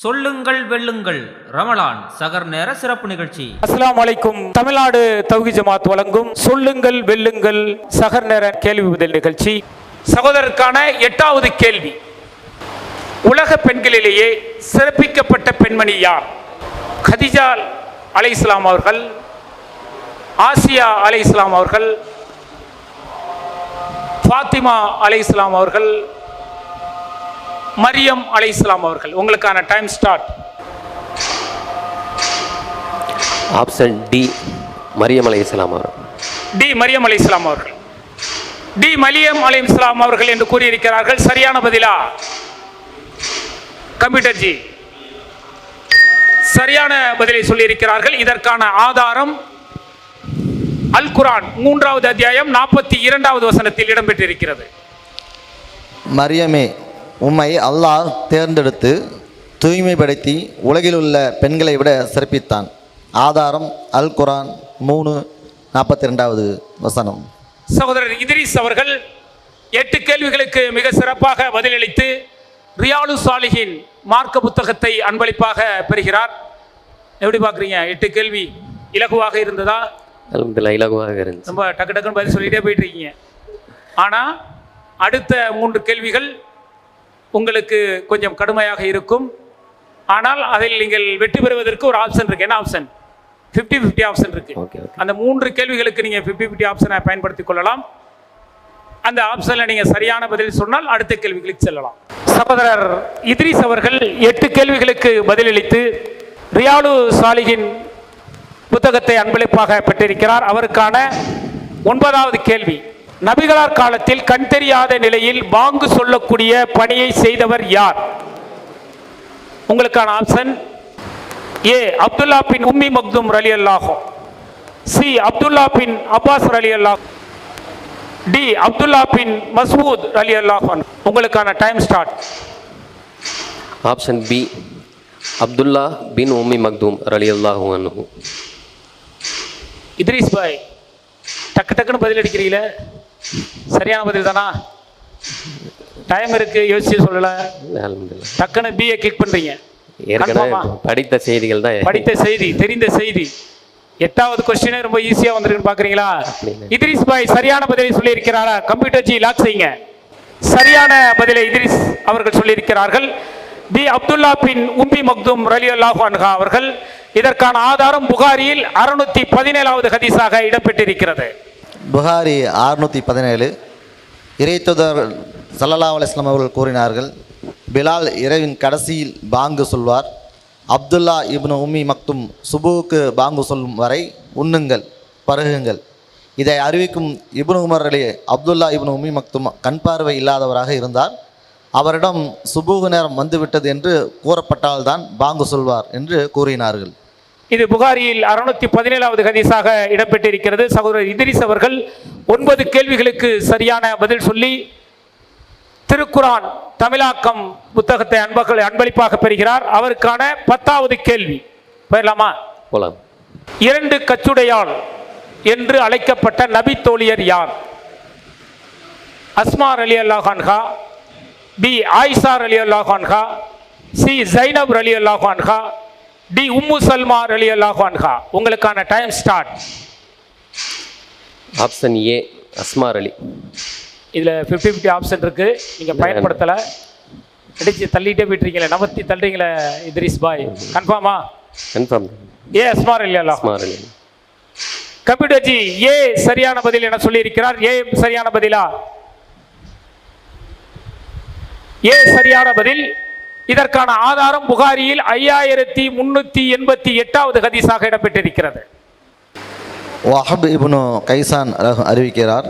சொல்லுங்கள் வெல்லுங்கள் ரமலான் சகர் நேர சிறப்பு நிகழ்ச்சி. அஸ்ஸலாமு அலைக்கும். தமிழ்நாடு தௌஹீத் ஜமாத் வழங்கும் சொல்லுங்கள் வெல்லுங்கள் சகர் நேர கேள்வி பதில் நிகழ்ச்சி. சகோதரருக்கான 8வது கேள்வி. உலக பெண்களிலேயே சிறப்பிக்கப்பட்ட பெண்மணி யார்? கதீஜா அலைஹிஸ்ஸலாம் அவர்கள், ஆசியா அலைஹிஸ்ஸலாம் அவர்கள், ஃபாத்திமா அலைஹிஸ்ஸலாம் அவர்கள், மரியம் அலைஹிஸ்ஸலாம் அவர்கள். உங்களுக்கான time start. Option D, Maryam அலைஹிஸ்ஸலாம் அவர்கள். டி மரியம் அலைஹிஸ்ஸலாம் அவர்கள். டி மரியம் அலைஹிஸ்ஸலாம் அவர்கள் என்று கூறியிருக்கிறார்கள். சரியான பதிலா? கம்ப்யூட்டர் ஜி சரியான பதிலை சொல்லியிருக்கிறார்கள். இதற்கான ஆதாரம் அல் குர்ஆன் 3வது அத்தியாயம் 42வது வசனத்தில் இடம்பெற்றிருக்கிறது. மரியமே, உம்மை அல்லாஹ் தேர்ந்தெடுத்து தூய்மைப்படுத்தி உலகில் உள்ள பெண்களை விட சிறப்பித்தான். ஆதாரம் அல் குர்ஆன் 3:42 வசனம். சகோதரர் இத்ரீஸ் அவர்கள் 8 கேள்விகளுக்கு மிக சிறப்பாக பதிலளித்து ரியாலு சாலிஹின் மார்க்க புத்தகத்தை அன்பளிப்பாக பெறுகிறார். எப்படி பார்க்குறீங்க? 8 கேள்வி இலகுவாக இருந்ததா? அல்ஹம்துலில்லாஹ், இலகுவாக இருந்துச்சு. ரொம்ப டக்கு டக்குன்னு பதில் சொல்லிகிட்டே போயிட்டு இருக்கீங்க. ஆனால் அடுத்த 3 கேள்விகள் உங்களுக்கு கொஞ்சம் கடுமையாக இருக்கும். ஆனால் அதில் நீங்கள் வெற்றி பெறுவதற்கு ஒரு ஆப்ஷன் இருக்குது. என்ன ஆப்ஷன்? 50-50 ஆப்ஷன் இருக்குது. அந்த 3 கேள்விகளுக்கு நீங்கள் 50-50 ஆப்ஷனை பயன்படுத்திக் கொள்ளலாம். அந்த ஆப்ஷனில் நீங்கள் சரியான பதில் சொன்னால் அடுத்த கேள்விகளுக்கு செல்லலாம். சகோதரர் இத்ரீஸ் அவர்கள் 8 கேள்விகளுக்கு பதிலளித்து ரியாலு சாலிஹின் புத்தகத்தை அன்பளிப்பாக பெற்றிருக்கிறார். அவருக்கான 9வது கேள்வி. நபிகளார் காலத்தில் கண் தெரியாத நிலையில் பாங்கு சொல்லக்கூடிய பணியை செய்தவர் யார்? உங்களுக்கான option A Abdullah bin Umm Maktum ரலியல்லாஹு, சி அப்துல்லா பின் அப்பாஸ் ரலியல்லாஹு, டி அப்துல்லா பின் மஸ்ஊத் ரலியல்லாஹு. உங்களுக்கான time start. Option B, Abdullah bin Umm Maktum ரலியல்லாஹு அன்ஹு. இத்ரீஸ் பாய் டக்கு டக்குன்னு பதில் அடிக்கிறீங்களே, சரியான பதில் தானா? டைம் இருக்கு, யோசிச்சு சொல்லல. அல்ஹம்துலில்லாஹ், டக்குன்னு பிஏ கிளிக் பண்றீங்க. ஏற்கனவே படித்த செய்திகள் தான். படித்த செய்தி, தெரிந்த செய்தி. 8வது கொஸ்டினே ரொம்ப ஈஸியா வந்திருக்குன்னு பாக்குறீங்களா? இத்ரீஸ் பாய் சரியான பதிலை சொல்லி இருக்கிறாரா? கம்ப்யூட்டர் ஜி லாக் செய்யுங்க. சரியான பதிலை இத்ரீஸ் அவர்கள் சொல்லியிருக்கிறார்கள். D Abdullah bin Umm Maktum ரலியல்லாஹு அன்ஹா அவர்கள். இதற்கான ஆதாரம் புகாரியில் 617வது ஹதீஸாக இடம்பெற்றிருக்கிறது. புகாரி 617. இறைத்தூதர் ஸல்லல்லாஹு அலைஹி வஸல்லம் அவர்கள் கூறினார்கள், பிலால் இரவின் கடைசியில் பாங்கு சொல்வார். அப்துல்லா இப்னு உம்மி மக்தும் சுபுவுக்கு பாங்கு சொல்லும் வரை உண்ணுங்கள், பருகுங்கள். இதை அறிவிக்கும் இப்னு உமர் அலி அப்துல்லா இப்னு உம்மி மக்தும் கண் பார்வை இல்லாதவராக இருந்தார். அவரிடம் சுபூகு நேரம் வந்துவிட்டது என்று கூறப்பட்டால்தான் பாங்கு சொல்வார் என்று கூறினார்கள். இது புகாரியில் 617வது ஹதீஸாக இடம்பெற்றிருக்கிறது. சகோதரர் இத்ரீஸ் அவர்கள் 9 கேள்விகளுக்கு சரியான பதில் சொல்லி திருக்குர்ஆன் தமிழாக்கம் புத்தகத்தை அன்பளிப்பாக பெறுகிறார். அவருக்கான 10வது கேள்வி போயிடலாமா? போலாம். 2 கச்சுடையாள் என்று அழைக்கப்பட்ட நபி தோழியர் யார்? அஸ்மா ரலியல்லாஹு அன்ஹா, பி ஆயிஷா ரலியல்லாஹு அன்ஹா, சி ஜைனப் ரலியல்லாஹு அன்ஹா, டி உம்மு சல்மா ரலியல்லாஹு அன்ஹா. உங்களுக்கான time start. Option A, Asma Ali. இதில் 50-50 ஆப்ஷன் இருக்கு, நீங்க பயன்படுத்தலை. அடிச்சு தள்ளிட்டே போயிட்டுருக்கீங்களே, நவத்தி தள்ளுறீங்களே இத்ரீஸ் பாய். கன்ஃபார்மா? கன்ஃபார்ம். ஏ அஸ்மா ரலியல்லாஹு. அஸ்மா அலி. கம்ப்யூட்டர் ஜி ஏ சரியான பதில் என சொல்லியிருக்கிறார். ஏ சரியான பதிலா? ஏ சரியான பதில். இதற்கான ஆதாரம் புகாரியில் 5388வது ஹதீஸாக இடம்பெற்றிருக்கிறது. வஹப் இப்னு கைசான் அறிவிக்கிறார்,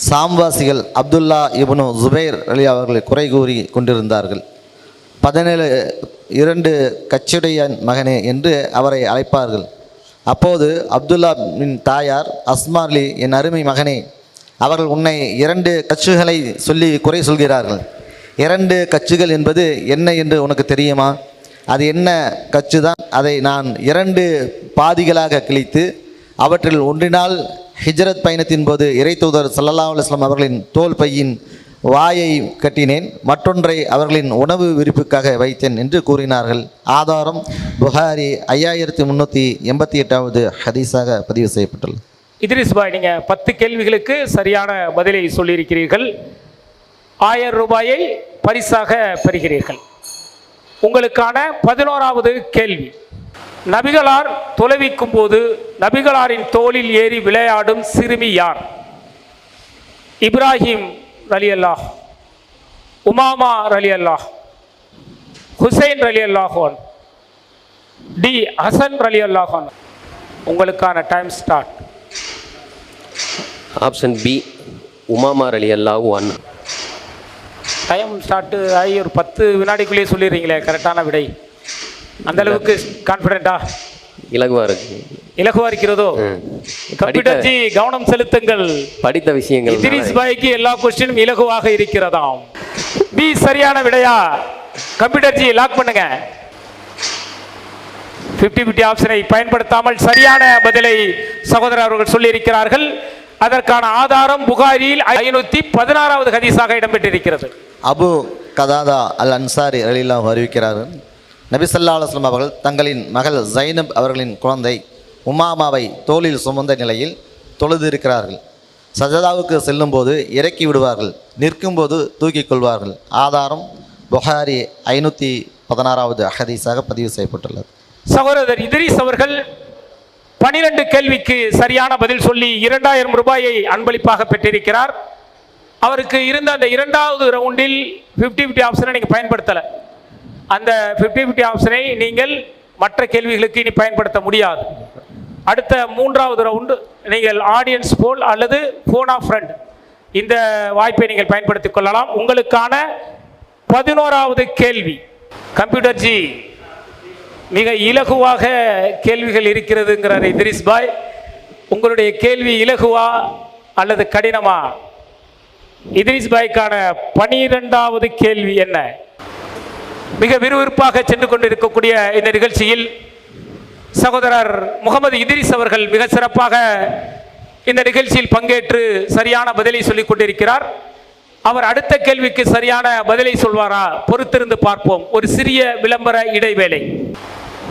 சாம்வாசிகள் அப்துல்லா இப்னு ஜுபைர் அலி அவர்களை குறை கூறி கொண்டிருந்தார்கள். 17 கச்சுடையன் மகனே என்று அவரை அழைப்பார்கள். அப்போது அப்துல்லாவின் தாயார் அஸ்மா அலி, என் அருமை மகனே, அவர்கள் உன்னை 2 கச்சுகளை சொல்லி குறை சொல்கிறார்கள். 2 கச்சுகள் என்பது என்ன என்று உனக்கு தெரியுமா? அது என்ன கச்சு தான்? அதை நான் 2 பாதிகளாக கிழித்து அவற்றில் ஒன்றினால் ஹிஜ்ரத் பயணத்தின் போது இறைத்தூதர் ஸல்லல்லாஹு அலைஹி வஸல்லம் அவர்களின் தோல் பையின் வாயை கட்டினேன், மற்றொன்றை அவர்களின் உணவு விருப்புக்காக வைத்தேன் என்று கூறினார்கள். ஆதாரம் புகாரி 5388வது ஹதீஸாக பதிவு செய்யப்பட்டுள்ளது. இத்ரிஸ் பாய், நீங்கள் 10 கேள்விகளுக்கு சரியான பதிலை சொல்லியிருக்கிறீர்கள். 1000 ரூபாயை பரிசாக பெறுகிறீர்கள். உங்களுக்கான 11வது கேள்வி. நபிகளார் தொலைவிக்கும் போது நபிகளாரின் தோளில் ஏறி விளையாடும் சிறுமி யார்? இப்ராஹிம் ரலியல்லாஹ், உமாமா ரலியல்லாஹ், ஹுசைன் ரலியல்லாஹு, டி ஹசன் ரலியல்லாஹு. உங்களுக்கான time start. Option B Umama ரலியல்லாஹு அன்ஹா. டைம் ஸ்டார்ட்டு ஆகி ஒரு 10 வினாடிக்குள்ளேயே சொல்லிடுறீங்களே கரெக்டான விடை. அந்த அளவுக்கு கான்ஃபிடென்ட்டா? இலகுவா இருக்கு. இலகுவா இருக்கிறதோ? கம்ப்யூட்டர் ஜி கவனம் செலுத்துங்கள். படித்த விஷயங்கள். இத்ரிஸ் பாய்க்கு எல்லா கொஸ்டினும் இலகுவாக இருக்கிறதாம். பி சரியான விடையா? கம்ப்யூட்டர் ஜி லாக் பண்ணுங்க. 50-50 ஆப்ஷனை பயன்படுத்தாமல் சரியான பதிலை சகோதரர் அவர்கள் சொல்லியிருக்கிறார்கள். அதற்கான ஆதாரம் புகாரியில் 516வது ஹதீஸாக இடம்பெற்றிருக்கிறது. அபு கதாதா அல் அன்சாரி ரலியல்லாஹு அறிவிக்கிறார்கள், நபி ஸல்லல்லாஹு அலைஹி வஸல்லம் அவர்கள் தங்களின் மகள் ஜைனப் அவர்களின் குழந்தை உமாமாவை தோளில் சுமந்த நிலையில் தொழுது இருக்கிறார்கள். சஜதாவுக்கு செல்லும்போது இறக்கி விடுவார்கள், நிற்கும்போது தூக்கிக் கொள்வார்கள். ஆதாரம் புகாரி 516வது ஹதீஸாக பதிவு செய்யப்பட்டுள்ளது. சகோதரர் இத்ரிஸ் அவர்கள் 12 கேள்விக்கு சரியான பதில் சொல்லி 2000 ரூபாயை அன்பளிப்பாக பெற்றிருக்கிறார். அவருக்கு இருந்த அந்த 2வது ரவுண்டில் 50-50 ஆப்ஷனை நீங்கள் பயன்படுத்தலை. அந்த 50-50 ஆப்ஷனை நீங்கள் மற்ற கேள்விகளுக்கு இனி பயன்படுத்த முடியாது. அடுத்த 3வது ரவுண்டு நீங்கள் ஆடியன்ஸ் போல் அல்லது ஃபோன் ஆஃப் ஃப்ரெண்ட் இந்த வாய்ப்பை நீங்கள் பயன்படுத்திக் கொள்ளலாம். உங்களுக்கான 11வது கேள்வி. கம்ப்யூட்டர் ஜி மிக இலகுவாக கேள்விகள் இருக்கிறதுங்கிறார் இத்ரிஸ் பாய். உங்களுடைய கேள்வி இலகுவா அல்லது கடினமா? இத்ரிஸ் பாய்க்கான 12வது கேள்வி என்ன? மிக விறுவிறுப்பாக சென்று கொண்டிருக்கக்கூடிய இந்த நிகழ்ச்சியில் சகோதரர் முகமது இத்ரிஸ் அவர்கள் மிக சிறப்பாக இந்த நிகழ்ச்சியில் பங்கேற்று சரியான பதிலை சொல்லிக் கொண்டிருக்கிறார். அவர் அடுத்த கேள்விக்கு சரியான பதிலை சொல்வாரா? பொறுத்திருந்து பார்ப்போம். ஒரு சிறிய விளம்பர இடைவேளை.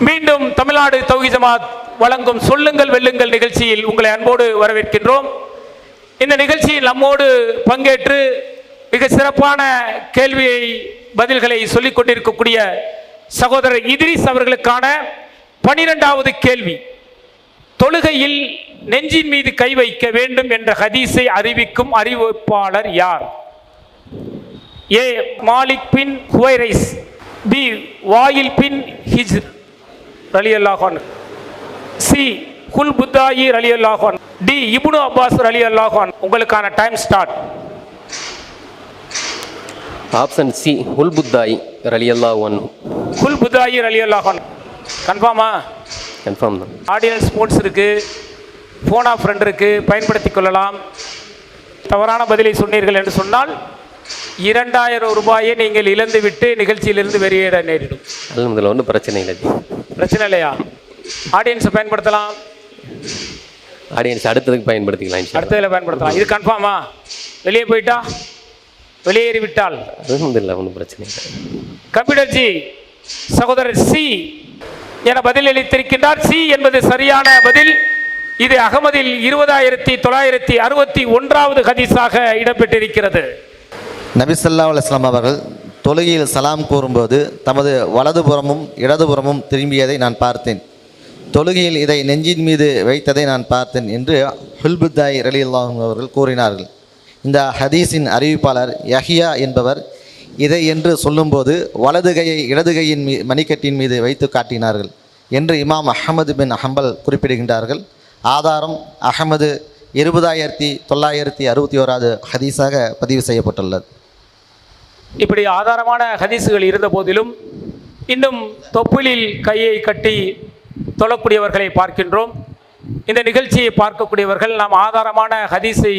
மீண்டும் தமிழ்நாடு தௌஹீத் ஜமாத் வழங்கும் சொல்லுங்கள் வெல்லுங்கள் நிகழ்ச்சியில் உங்களை அன்போடு வரவேற்கின்றோம். இந்த நிகழ்ச்சியில் நம்மோடு பங்கேற்று மிக சிறப்பான கேள்வியை பதில்களை சொல்லிக் கொண்டிருக்கக்கூடிய சகோதரர் இத்ரிஸ் அவர்களுக்கான 12வது கேள்வி. தொழுகையில் நெஞ்சின் மீது கை வைக்க வேண்டும் என்ற ஹதீஸை அறிவிக்கும் அறிவிப்பாளர் யார்? ஏ மாலிக் பின் ஹுவைரைஸ், பி வாயில் பின் ஹிஜ்ர் ரலியல்லாஹு அன்ஹு, சி குல் புத்தாயி ரலியல்லாஹு அன்ஹு, டி இப்னு அப்பாஸ் ரலியல்லாஹு அன்ஹு. உங்களுக்கான டைம் ஸ்டார்ட். ஆப்ஷன் சி குல் புத்தாயி ரலியல்லாஹு அன்ஹு. குல் புத்தாயி ரலியல்லாஹு அன்ஹு. கன்ஃபார்மா? கன்ஃபார்ம் தான். ஆடியன்ஸ் ஸ்போர்ட்ஸ் இருக்கு, ஃபோன் ஆஃப் ஃப்ரெண்ட் இருக்கு, பயன்படுத்திக் கொள்ளலாம். தவறான பதிலை சொன்னீர்கள் என்று சொன்னால் 2000 ரூபாயை நீங்கள் இழந்து விட்டு நிகழ்ச்சியிலிருந்து வெளியேற நேரிடும். அதில் ஒன்றும் பிரச்சனை இல்லை. பிரச்சனை இல்லையா? ஆடியன்ஸை பயன்படுத்தலாம். ஆடியன்ஸ் அடுத்ததுக்கு பயன்படுத்திக்கலாம். அடுத்ததில் பயன்படுத்தலாம். இது கன்ஃபார்மா? வெளியே போயிட்டா, வெளியேறி விட்டால் அதுவும் இல்லை, ஒன்றும் பிரச்சனை இல்லை. கம்ப்யூட்டர் ஜி சகோதரர் சி என பதில் அளித்திருக்கின்றார். சி என்பது சரியான பதில். இது அகமதில் 20961வது ஹதீஸாக இடம்பெற்றிருக்கிறது. நபி ஸல்லல்லாஹு அலைஹி வஸல்லம் அவர்கள் தொழுகையில் சலாம் கூறும்போது தமது வலதுபுறமும் இடதுபுறமும் திரும்பியதை நான் பார்த்தேன். தொழுகையில் இதை நெஞ்சின் மீது வைத்ததை நான் பார்த்தேன் என்று ஹுல்புத்தாய் ரலியல்லாஹு அவர்கள் கூறினார்கள். இந்த ஹதீஸின் அறிவிப்பாளர் யஹ்யா என்பவர் இதை என்று சொல்லும்போது வலது கையை இடது கையின் மணிக்கட்டின் மீது வைத்து காட்டினார்கள் என்று இமாம் அஹமது பின் ஹம்பல் குறிப்பிடுகின்றார்கள். ஆதாரம் அஹமது 20961வது ஹதீஸாக பதிவு செய்யப்பட்டுள்ளது. இப்படி ஆதாரமான ஹதீஸுகள் இருந்த போதிலும் இன்னும் தொப்புளில் கையை கட்டி தொழக்கூடியவர்களை பார்க்கின்றோம். இந்த நிகழ்ச்சியை பார்க்கக்கூடியவர்கள் நாம் ஆதாரமான ஹதீஸை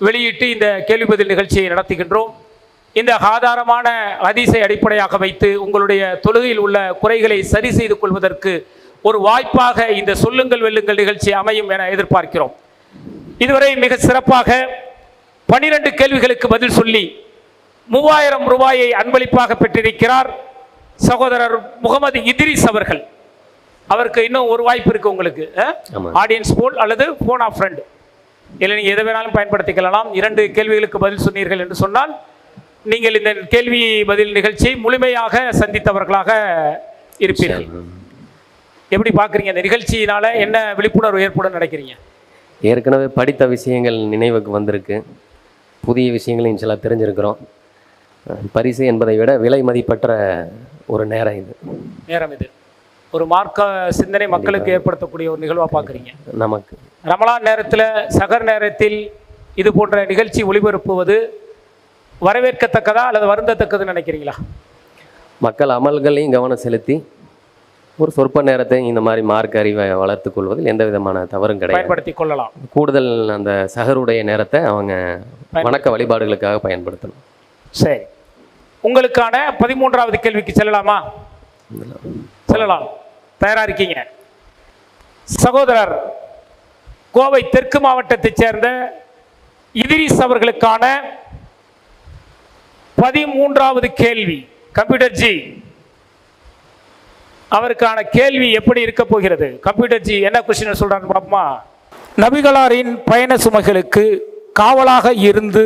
வெளியிட்டு இந்த கேள்வி பதில் நிகழ்ச்சியை நடத்துகின்றோம். இந்த ஆதாரமான ஹதீஸை அடிப்படையாக வைத்து உங்களுடைய தொழுகையில் உள்ள குறைகளை சரி செய்து கொள்வதற்கு ஒரு வாய்ப்பாக இந்த சொல்லுங்கள் வெல்லுங்கள் நிகழ்ச்சி அமையும் என எதிர்பார்க்கிறோம். இதுவரை மிக சிறப்பாக 12 கேள்விகளுக்கு பதில் சொல்லி 3000 ரூபாயை அன்பளிப்பாக பெற்றிருக்கிறார் சகோதரர் முகமது இத்ரிஸ் அவர்கள். அவருக்கு இன்னும் ஒரு வாய்ப்பு இருக்கு உங்களுக்கு, ஆடியன்ஸ் போல் அல்லது போன் ஆஃப் ஃப்ரெண்ட், இல்லை நீங்கள் எதை வேணாலும் பயன்படுத்திக்கலாம். 2 கேள்விகளுக்கு பதில் சொன்னீர்கள் என்று சொன்னால் நீங்கள் இந்த கேள்வி பதில் நிகழ்ச்சியை முழுமையாக சந்தித்தவர்களாக இருப்பீர்கள். எப்படி பார்க்குறீங்க இந்த நிகழ்ச்சியினால என்ன விழிப்புணர்வு ஏற்படும் நினைக்கிறீங்க? ஏற்கனவே படித்த விஷயங்கள் நினைவுக்கு வந்திருக்கு, புதிய விஷயங்களையும் இன்ஷால்லா தெரிஞ்சிருக்கிறோம். பரிசு என்பதை விட விலை மதிப்பற்ற ஒரு நேரம் இது ஒரு மார்க்க சிந்தனை மக்களுக்கு ஏற்படுத்தக்கூடிய ஒரு நிகழ்வாக பார்க்குறீங்க. நமக்கு ரமலான் நேரத்தில் சகர் நேரத்தில் இது போன்ற நிகழ்ச்சி ஒளிபரப்புவது வரவேற்கத்தக்கதா அல்லது வருந்தத்தக்கதுன்னு நினைக்கிறீங்களா? மக்கள் அமல்களையும் கவனம் செலுத்தி ஒரு சொற்ப நேரத்தை இந்த மாதிரி மார்க்க அறிவை வளர்த்து கொள்வதில் எந்த விதமான தவறும் கிடையாது, பயன்படுத்தி கொள்ளலாம். கூடுதல் அந்த சகருடைய நேரத்தை அவங்க வணக்க வழிபாடுகளுக்காக பயன்படுத்தணும். சரி, உங்களுக்கான 13வது கேள்விக்கு செல்லலாமா? செல்லலாம். தயாரா இருக்கீங்க? சகோதரர் கோவை தெற்கு மாவட்டத்தைச் சேர்ந்த இத்ரிஸ் அவர்களுக்கான 13வது கேள்வி. கம்ப்யூட்டர் ஜி அவருக்கான கேள்வி எப்படி இருக்க போகிறது? கம்ப்யூட்டர் ஜி என்ன கொஸ்டின் சொல்றாங்க பாப்போமா? நபிகளாரின் பயண சுமைகளுக்கு காவலாக இருந்து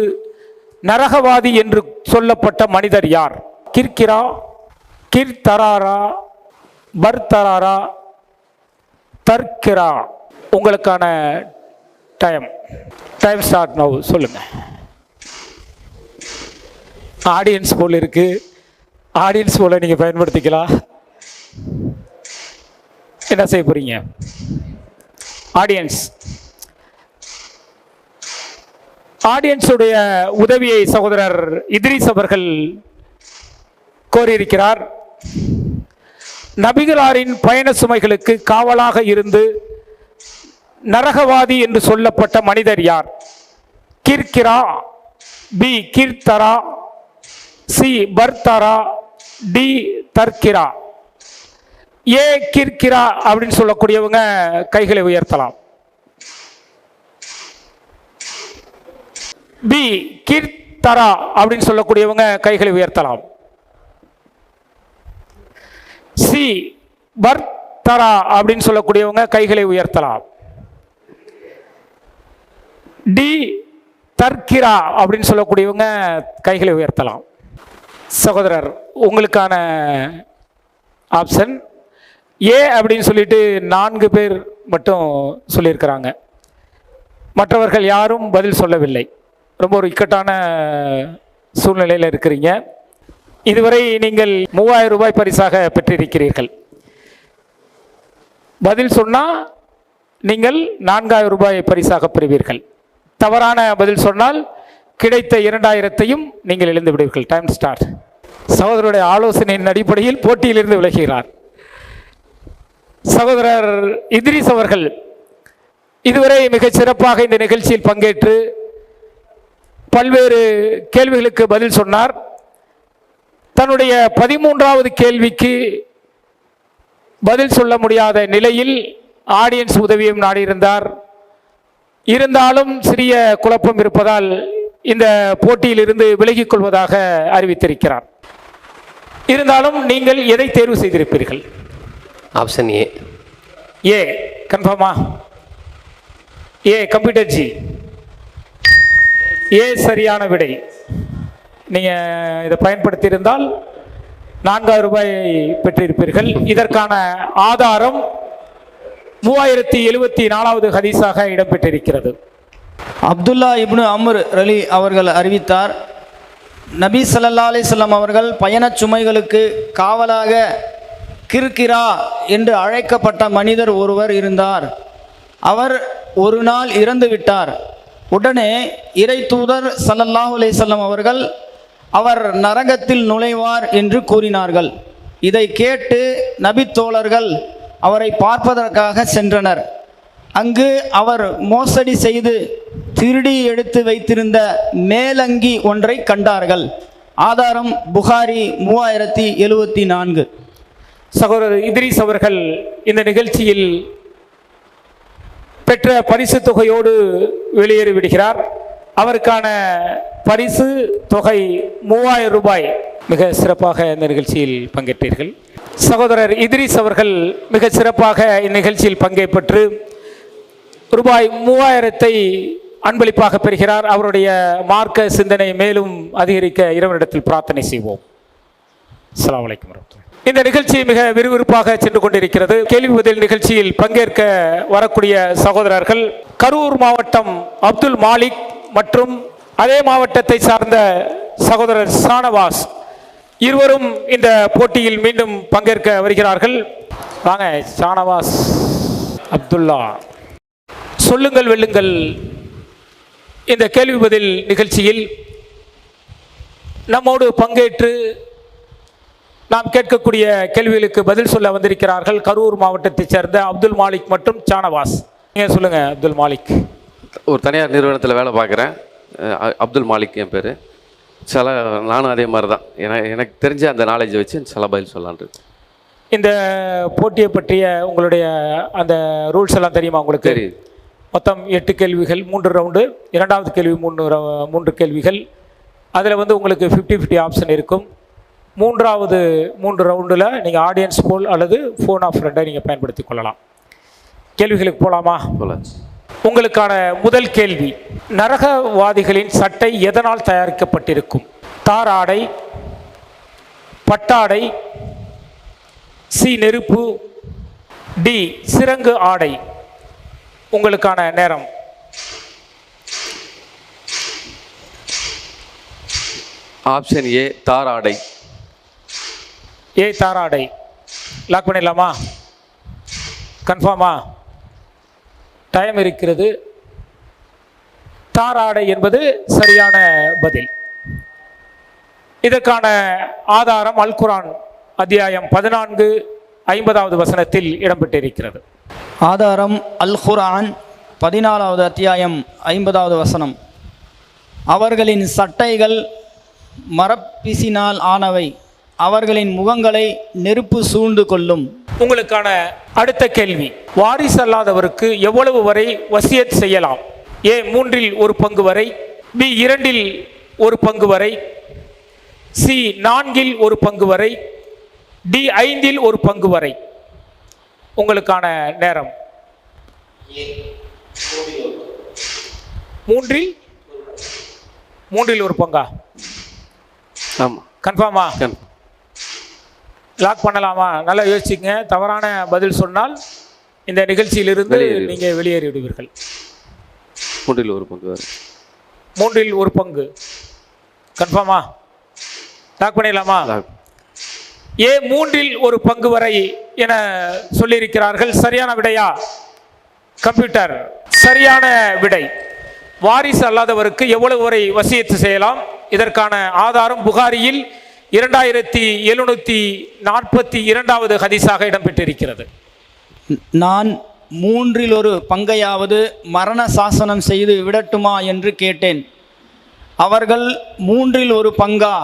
நரகவாதி என்று சொல்லப்பட்ட மனிதர் யார்? கிர்கிரா, கிர்தராரா, பர்தராரா, தர்கிரா. உங்களுக்கான டைம் ஸ்டார்ட் நவ். சொல்லுங்க. ஆடியன்ஸ் போல் இருக்கு, ஆடியன்ஸ் போல நீங்க பயன்படுத்திக்கலாம். என்ன செய்ய போறீங்க? ஆடியன்ஸுடைய உதவியை சகோதரர் இத்ரிஸ் அவர்கள் கோரியிருக்கிறார். நபிகளாரின் பயண சுமைகளுக்கு காவலாக இருந்து நரகவாதி என்று சொல்லப்பட்ட மனிதர் யார்? கிர்கிரா, பி கிர்தரா, சி பர்தரா, டி தர்கிரா. ஏ கிர்கிரா அப்படின்னு சொல்லக்கூடியவங்க கைகளை உயர்த்தலாம். பி கிர்தரா அப்படின்னு சொல்லக்கூடியவங்க கைகளை உயர்த்தலாம். சி பர்தரா அப்படின்னு சொல்லக்கூடியவங்க கைகளை உயர்த்தலாம். டி தர்கிரா அப்படின்னு சொல்லக்கூடியவங்க கைகளை உயர்த்தலாம். சகோதரர் உங்களுக்கான ஆப்ஷன் ஏ அப்படின்னு சொல்லிட்டு 4 பேர் மட்டும் சொல்லியிருக்கிறாங்க. மற்றவர்கள் யாரும் பதில் சொல்லவில்லை. ரொம்ப ஒரு இக்கட்டான சூழ்நிலையில் இருக்கிறீங்க. இதுவரை நீங்கள் 3000 ரூபாய் பரிசாக பெற்றிருக்கிறீர்கள். பதில் சொன்னால் நீங்கள் 4000 ரூபாய் பரிசாக பெறுவீர்கள். தவறான பதில் சொன்னால் கிடைத்த 2000ஐயும் நீங்கள் இழந்து விடுவீர்கள். Time start. சகோதரருடைய ஆலோசனையின் அடிப்படையில் போட்டியிலிருந்து விலகுகிறார். சகோதரர் இத்ரிஸ் அவர்கள் இதுவரை மிகச் சிறப்பாக இந்த நிகழ்ச்சியில் பங்கேற்று பல்வேறு கேள்விகளுக்கு பதில் சொன்னார். தன்னுடைய 13வது கேள்விக்கு பதில் சொல்ல முடியாத நிலையில் ஆடியன்ஸ் உதவியும் நாடியிருந்தார். இருந்தாலும் சிறிய குழப்பம் இருப்பதால் இந்த போட்டியிலிருந்து விலகிக் கொள்வதாக அறிவித்திருக்கிறார். இருந்தாலும் நீங்கள் எதை தேர்வு செய்திருப்பீர்கள்? Option A. ஏ கன்ஃபார்மா? ஏ கம்ப்யூட்டர் ஜி, ஏ சரியான விடை. நீங்கள் இதை பயன்படுத்தி இருந்தால் 4000 ரூபாய் பெற்றிருப்பீர்கள். இதற்கான ஆதாரம் 3074வது ஹதீஸாக இடம்பெற்றிருக்கிறது. அப்துல்லா இப்னு அம்ர் ரலி அவர்கள் அறிவித்தார், நபி ஸல்லல்லாஹு அலைஹி வஸல்லம் அவர்கள் பயணச் சுமைகளுக்கு காவலாக கிர்கிரா என்று அழைக்கப்பட்ட மனிதர் ஒருவர் இருந்தார். அவர் ஒரு நாள் இறந்து விட்டார். உடனே இறை தூதர் ஸல்லல்லாஹு அலைஹி வஸல்லம் அவர்கள் அவர் நரகத்தில் நுழைவார் என்று கூறினார்கள். இதை கேட்டு நபி தோழர்கள் அவரை பார்ப்பதற்காக சென்றனர். அங்கு அவர் மோசடி செய்து திருடி எடுத்து வைத்திருந்த மேலங்கி ஒன்றை கண்டார்கள். ஆதாரம் புகாரி 3074. சகோதரர் இத்ரிஸ் அவர்கள் இந்த நிகழ்ச்சியில் பெற்ற பரிசு தொகையோடு வெளியேறிவிடுகிறார். அவருக்கான பரிசு தொகை 3000 ரூபாய். மிக சிறப்பாக இந்த நிகழ்ச்சியில் பங்கேற்றீர்கள். சகோதரர் இத்ரிஸ் அவர்கள் மிக சிறப்பாக இந்நிகழ்ச்சியில் பங்கேற்று ரூபாய் 3000 அன்பளிப்பாக பெறுகிறார். அவருடைய மார்க்க சிந்தனை மேலும் அதிகரிக்க இறைவனிடத்தில் பிரார்த்தனை செய்வோம். அஸ்ஸலாமு அலைக்கும் வரஹ்மத்துல்லாஹி. இந்த நிகழ்ச்சி மிக விறுவிறுப்பாக சென்று கொண்டிருக்கிறது. கேள்வி பதில் நிகழ்ச்சியில் பங்கேற்க வரக்கூடிய சகோதரர்கள் கரூர் மாவட்டம் அப்துல் மாலிக் மற்றும் அதே மாவட்டத்தை சார்ந்த சகோதரர் ஷானவாஸ் இருவரும் இந்த போட்டியில் மீண்டும் பங்கேற்க வருகிறார்கள். வாங்க ஷானவாஸ், அப்துல்லா, சொல்லுங்கள் வெல்லுங்கள். இந்த கேள்வி பதில் நிகழ்ச்சியில் நம்மோடு பங்கேற்று நாம் கேட்கக்கூடிய கேள்விகளுக்கு பதில் சொல்ல வந்திருக்கிறார்கள் கரூர் மாவட்டத்தைச் சேர்ந்த அப்துல் மாலிக் மற்றும் ஷானவாஸ். நீங்கள் சொல்லுங்கள் அப்துல் மாலிக். ஒரு தனியார் நிறுவனத்தில் வேலை பார்க்குறேன். அப்துல் மாலிக் என் பேர். சில நானும் அதே மாதிரி தான். எனக்கு தெரிஞ்ச அந்த நாலேஜை வச்சு சில பதில் சொல்லலான்ட்டு. இந்த போட்டியை பற்றிய உங்களுடைய அந்த ரூல்ஸ் எல்லாம் தெரியுமா உங்களுக்கு? தெரியுது. மொத்தம் 8 கேள்விகள், 3 ரவுண்டு. இரண்டாவது கேள்வி 3 கேள்விகள். அதில் உங்களுக்கு 50-50 ஆப்ஷன் இருக்கும். மூன்றாவது 3 ரவுண்டில் நீங்கள் ஆடியன்ஸ் போல் அல்லது ஃபோன் ஆஃப் ஃப்ரெண்டை நீங்கள் பயன்படுத்தி கொள்ளலாம். கேள்விகளுக்கு போகலாமா? போகலாம். உங்களுக்கான முதல் கேள்வி, நரகவாதிகளின் சட்டை எதனால் தயாரிக்கப்பட்டிருக்கும்? தார் ஆடை, பட்டாடை, சி நெருப்பு, டி சிறங்கு ஆடை. உங்களுக்கான நேரம். ஆப்ஷன் ஏ தார் ஆடை. ஏ தார் ஆடை. லாக் பண்ணிடலாமா? கன்ஃபார்மா? டைம் இருக்கிறது. தார் ஆடை என்பது சரியான பதில். இதற்கான ஆதாரம் அல் குர்ஆன் அத்தியாயம் 14:50 வசனத்தில் இடம்பெற்றிருக்கிறது. ஆதாரம் அல் குர்ஆன் 14வது அத்தியாயம் 50வது வசனம். அவர்களின் சட்டைகள் மரப்பிசினால் ஆனவை, அவர்களின் முகங்களை நெருப்பு சூழ்ந்து கொள்ளும். உங்களுக்கான அடுத்த கேள்வி, வாரிசு அல்லாதவருக்கு எவ்வளவு வரை வசியத் செய்யலாம்? ஏ 1/3 பங்கு வரை, பி 2/1 பங்கு வரை, சி 4/1 பங்கு வரை, டி 5/1 பங்கு வரை. உங்களுக்கான நேரம். 3/1 பங்கா? ஆமாம். கன்ஃபார்மா? கன்ஃபார்ம். லாக் பண்ணலாமா? நல்லா யோசிச்சுங்க. தவறான பதில் சொன்னால் இந்த நிகழ்ச்சியிலிருந்து நீங்கள் வெளியேறி விடுவீர்கள். 3/1 பங்கு வரும். 3/1 பங்கு கன்ஃபார்மா? லாக் பண்ணிடலாமா? ஏ 3/1 பங்கு வரை என சொல்லியிருக்கிறார்கள். சரியான விடையா? கம்ப்யூட்டர் சரியான விடை. வாரிசு அல்லாதவருக்கு எவ்வளவு வரை வசியத்து செய்யலாம்? இதற்கான ஆதாரம் புகாரியில் 2742வது ஹதீஸாக இடம்பெற்றிருக்கிறது. நான் 1/3 பங்கையாவது மரண சாசனம் செய்து விடட்டுமா என்று கேட்டேன். அவர்கள் 1/3 பங்கா?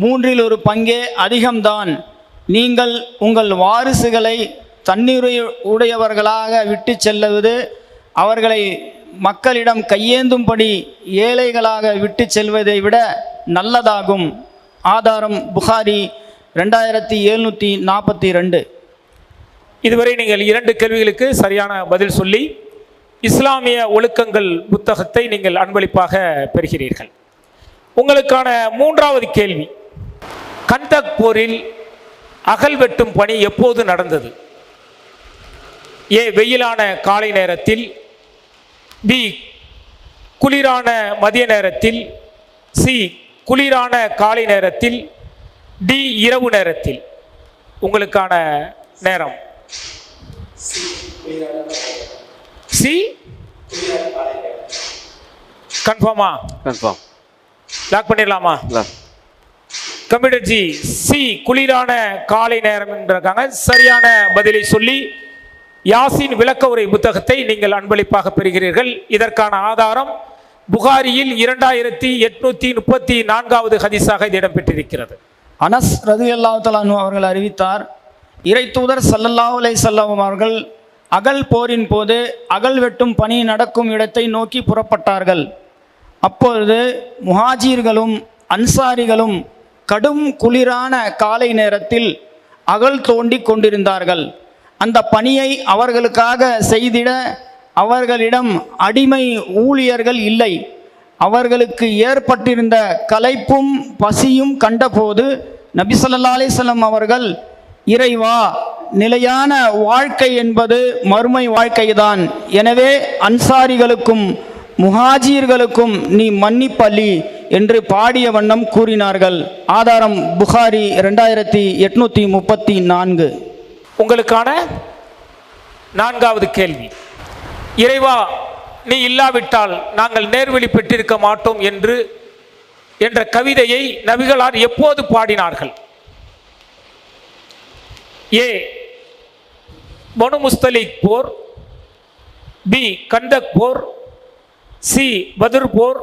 1/3 பங்கே அதிகம்தான். நீங்கள் உங்கள் வாரிசுகளை தன்னுடையவர்களாக விட்டு செல்வது அவர்களை மக்களிடம் கையேந்தும்படி ஏழைகளாக விட்டு செல்வதை விட நல்லதாகும். ஆதாரம் புகாரி 2742. இதுவரை நீங்கள் 2 கேள்விகளுக்கு சரியான பதில் சொல்லி இஸ்லாமிய ஒழுக்கங்கள் புத்தகத்தை நீங்கள் அன்பளிப்பாக பெறுகிறீர்கள். உங்களுக்கான 3வது கேள்வி, கந்தக் போரில் அகல் வெட்டும் பணி எப்போது நடந்தது? ஏ வெயிலான காலை நேரத்தில், பி குளிரான மதிய நேரத்தில், சி குளிரான காலை நேரத்தில், டி இரவு நேரத்தில். உங்களுக்கான நேரம். சி கன்ஃபார்மா? கன்ஃபார்ம். லாக் பண்ணிடலாமா? கம்ப்யூட்டர் ஜி சி குளிரான காலை நேரம் என்றாங்க. சரியான பதிலை சொல்லி யாசின் விளக்க உரை புத்தகத்தை நீங்கள் அன்பளிப்பாக பெறுகிறீர்கள். இதற்கான ஆதாரம் புகாரியில் 2834வது ஹதீஸாக இது இடம்பெற்றிருக்கிறது. அனஸ் ரலியல்லாஹு தஆலா அன்ஹு அவர்கள் அறிவித்தார், இறை தூதர் ஸல்லல்லாஹு அலைஹி வஸல்லம் அவர்கள் அகல் போரின் போது அகல் வெட்டும் பணி நடக்கும் இடத்தை நோக்கி புறப்பட்டார்கள். அப்பொழுது முஹாஜிர்களும் அன்சாரிகளும் கடும் குளிரான காலை நேரத்தில் அகழ் தோண்டி கொண்டிருந்தார்கள். அந்த பணியை அவர்களுக்காக செய்திட அவர்களிடம் அடிமை ஊழியர்கள் இல்லை. அவர்களுக்கு ஏற்பட்டிருந்த களைப்பும் பசியும் கண்டபோது நபி ஸல்லல்லாஹு அலைஹி வஸல்லம் அவர்கள், இறைவா, நிலையான வாழ்க்கை என்பது மறுமை வாழ்க்கைதான். எனவே அன்சாரிகளுக்கும் முஹாஜிர்களுக்கும் நீ மன்னிப்பள்ளி என்று பாடிய வண்ணம் கூறினார்கள். ஆதாரம் புகாரி 2834. உங்களுக்கான 4வது கேள்வி. இறைவா, நீ இல்லாவிட்டால் நாங்கள் நேர்வழி பெற்றிருக்க மாட்டோம் என்ற கவிதையை நபிகளார் எப்போது பாடினார்கள்? ஏ, பனு முஸ்தலிக் போர், பி, கந்தக் போர், சி, பத்ர் போர்,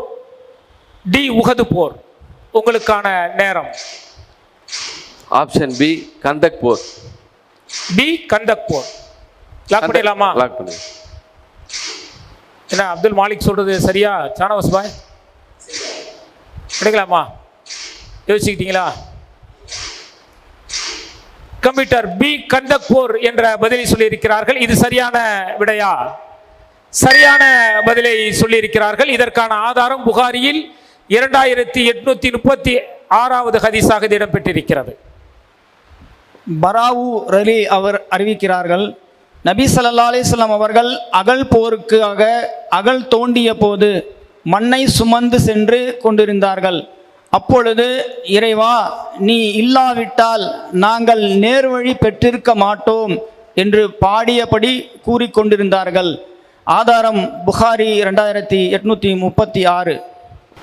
டி, உஹது போர். உங்களுக்கான நேரம். ஆப்ஷன் பி, கந்தக் போர். பி, கந்தக் போர். லாக் பண்ணிடலாமா? லாக் பண்ணி. என்ன அப்துல் மாலிக் சொல்றது சரியா? சானவாஸ் பாய் கிடைக்கலாமா? யோசிக்கிட்டீங்களா? கம்ப்யூட்டர் பி, கந்தக் போர் என்ற பதிலை சொல்லியிருக்கிறார்கள். இது சரியான விடையா? சரியான பதிலை சொல்லியிருக்கிறார்கள். இதற்கான ஆதாரம் புகாரியில் 2836வது ஹதீஸாக இது இடம்பெற்றிருக்கிறது. பராவு ரலி அவர் அறிவிக்கிறார்கள், நபி ஸல்லல்லாஹு அலைஹி வஸல்லம் அவர்கள் அகழ் போருக்காக அகழ் தோண்டிய போது மண்ணை சுமந்து சென்று கொண்டிருந்தார்கள். அப்பொழுது, இறைவா, நீ இல்லாவிட்டால் நாங்கள் நேர்வழி பெற்றிருக்க மாட்டோம் என்று பாடியபடி கூறிக்கொண்டிருந்தார்கள். ஆதாரம் புகாரி 2836.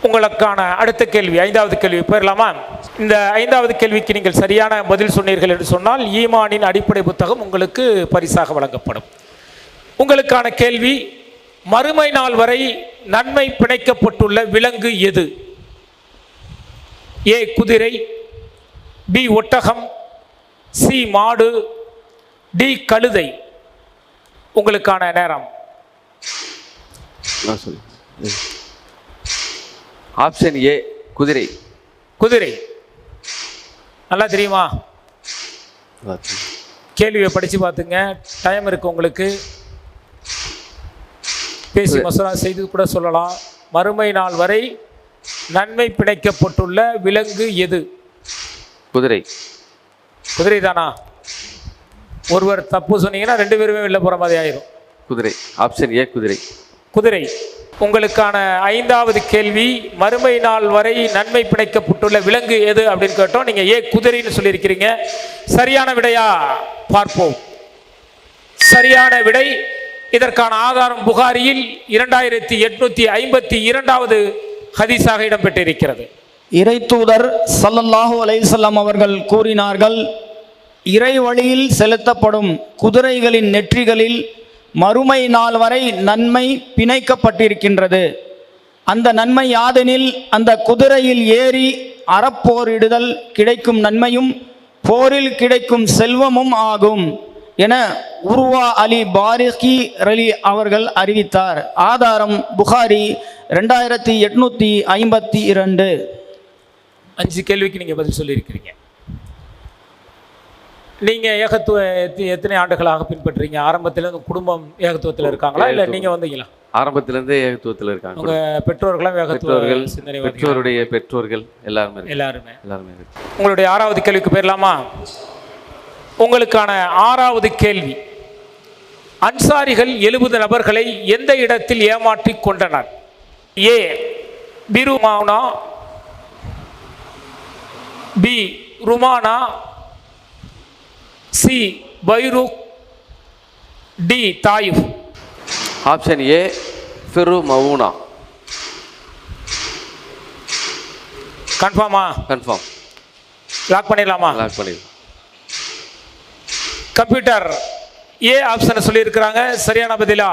உங்களுக்கான அடுத்த கேள்வி, 5வது கேள்வி போயிடலாமா? இந்த 5வது கேள்விக்கு நீங்கள் சரியான பதில் சொன்னீர்கள் என்று சொன்னால் ஈமானின் அடிப்படை புத்தகம் உங்களுக்கு பரிசாக வழங்கப்படும். உங்களுக்கான கேள்வி, மறுமை நாள் வரை நன்மை பிணைக்கப்பட்டுள்ள விலங்கு எது? ஏ, குதிரை, பி, ஒட்டகம், சி, மாடு, டி, கழுதை. உங்களுக்கான நேரம். ஆப்ஷன் ஏ, குதிரை. குதிரை. நல்லா தெரியுமா? கேள்வியை படித்து பார்த்துங்க. டைம் இருக்கு உங்களுக்கு. பேசி மசோதா செய்து கூட சொல்லலாம். மறுமை நாள் வரை நன்மை பிணைக்கப்பட்டுள்ள விலங்கு எது? குதிரை. குதிரை தானா? ஒருவர் தப்பு சொன்னீங்கன்னா 2 பேருமே வெளில போகிற மாதிரி ஆயிரும். குதிரை. ஆப்ஷன் ஏ, குதிரை. குதிரை. உங்களுக்கான 5வது கேள்வி, மறுமை நாள் வரை நன்மை பிணைக்கப்பட்டுள்ள விலங்கு எது அப்படின்னு கேட்டோம். நீங்கள் ஏ, குதிரைன்னு சொல்லியிருக்கிறீங்க. சரியான விடையா பார்ப்போம். சரியான விடை. இதற்கான ஆதாரம் புகாரியில் 2852வது ஹதீஸாக இடம்பெற்றிருக்கிறது. இறை தூதர் ஸல்லல்லாஹு அலைஹி வஸல்லம் அவர்கள் கூறினார்கள், இறை வழியில் செலுத்தப்படும் குதிரைகளின் நெற்றிகளில் மறுமை நாள் வரை நன்மை பிணைக்கப்பட்டிருக்கின்றது. அந்த நன்மை யாதெனில், அந்த குதிரையில் ஏறி அறப்போரிடுதல் கிடைக்கும் நன்மையும் போரில் கிடைக்கும் செல்வமும் ஆகும் என உருவா அலி பாரிகி ரலி அவர்கள் அறிவித்தார். ஆதாரம் புகாரி 2852. 5 கேள்விக்கு நீங்கள் பதில் சொல்லியிருக்கிறீங்க. நீங்கள் ஏகத்துவ எத்தனை ஆண்டுகளாக பின்பற்றுறீங்க? ஆரம்பத்தில் குடும்பம் ஏகத்துவத்தில் இருக்காங்களா, இல்லை நீங்கள் வந்தீங்களா? ஆரம்பத்திலேருந்தே ஏகத்துவத்தில் இருக்காங்க. உங்கள் பெற்றோர்களும் ஏகத்துவர்கள், பெற்றோருடைய பெற்றோர்கள் எல்லாருமே. உங்களுடைய 6வது கேள்விக்கு போயிடலாமா? உங்களுக்கான 6வது கேள்வி, அன்சாரிகள் 70 நபர்களை எந்த இடத்தில் ஏமாற்றி கொண்டனர்? ஏ, பிருமானா, பி, ருமானா, சி, பைரூக், டி, தாயிஃப். ஆப்ஷன் ஏ, ஃபிரு மவுனா. கன்ஃபார்மா? கன்ஃபார்ம். லாக் பண்ணிடலாமா? லாக் பண்ணிடலாம். கம்ப்யூட்டர் ஏ ஆப்ஷனை சொல்லியிருக்கிறாங்க. சரியான பதிலா?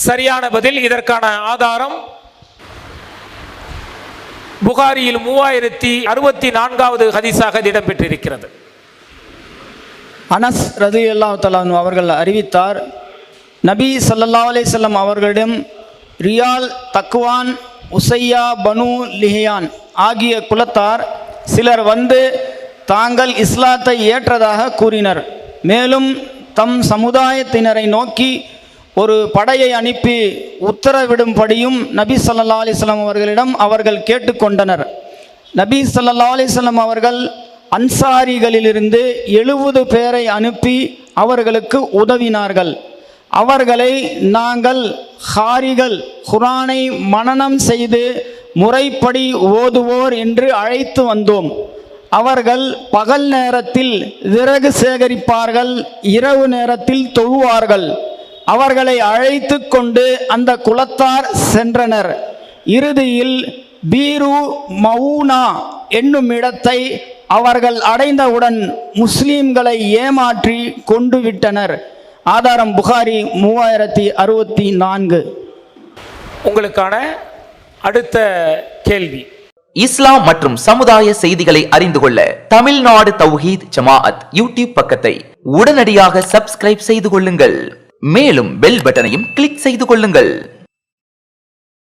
சரியான பதில். இதற்கான ஆதாரம் புகாரியில் 3064வது ஹதீஸாக இடம்பெற்றிருக்கிறது. அனஸ் ரலியல்லாஹு தஆலா அன்ஹு அவர்கள் அறிவித்தார், நபி ஸல்லல்லாஹு அலைஹி வஸல்லம் அவர்களிடம் ரியால், தக்வான், உசையா, பனு லிஹியான் ஆகிய குலத்தார் சிலர் வந்து தாங்கள் இஸ்லாத்தை ஏற்றதாக கூறினர். மேலும் தம் சமுதாயத்தினரை நோக்கி ஒரு படையை அனுப்பி உத்தரவிடும்படியும் நபி ஸல்லல்லாஹு அலைஹி வஸல்லம் அவர்களிடம் அவர்கள் கேட்டுக்கொண்டனர். நபி ஸல்லல்லாஹு அலைஹி வஸல்லம் அவர்கள் அன்சாரிகளிலிருந்து 70 பேரை அனுப்பி அவர்களுக்கு உதவினார்கள். அவர்களை நாங்கள் ஹாரிகள், குர்ஆனை மனனம் செய்து முறைப்படி ஓதுவோர் என்று அழைத்து வந்தோம். அவர்கள் பகல் நேரத்தில் விறகு சேகரிப்பார்கள், இரவு நேரத்தில் தொழுவார்கள். அவர்களை அழைத்து கொண்டு அந்த குலத்தார் சென்றனர். இறுதியில் பீரு மவுனா என்னும் இடத்தை அவர்கள் அடைந்தவுடன் முஸ்லீம்களை ஏமாற்றி கொண்டு விட்டனர். ஆதாரம் புகாரி 3064. உங்களுக்கான அடுத்த கேள்வி. இஸ்லாம் மற்றும் சமுதாய செய்திகளை அறிந்து கொள்ள தமிழ்நாடு தௌஹீத் ஜமாஅத் யூடியூப் பக்கத்தை உடனடியாக சப்ஸ்கிரைப் செய்து கொள்ளுங்கள். மேலும் பெல் பட்டனையும் கிளிக் செய்து கொள்ளுங்கள்.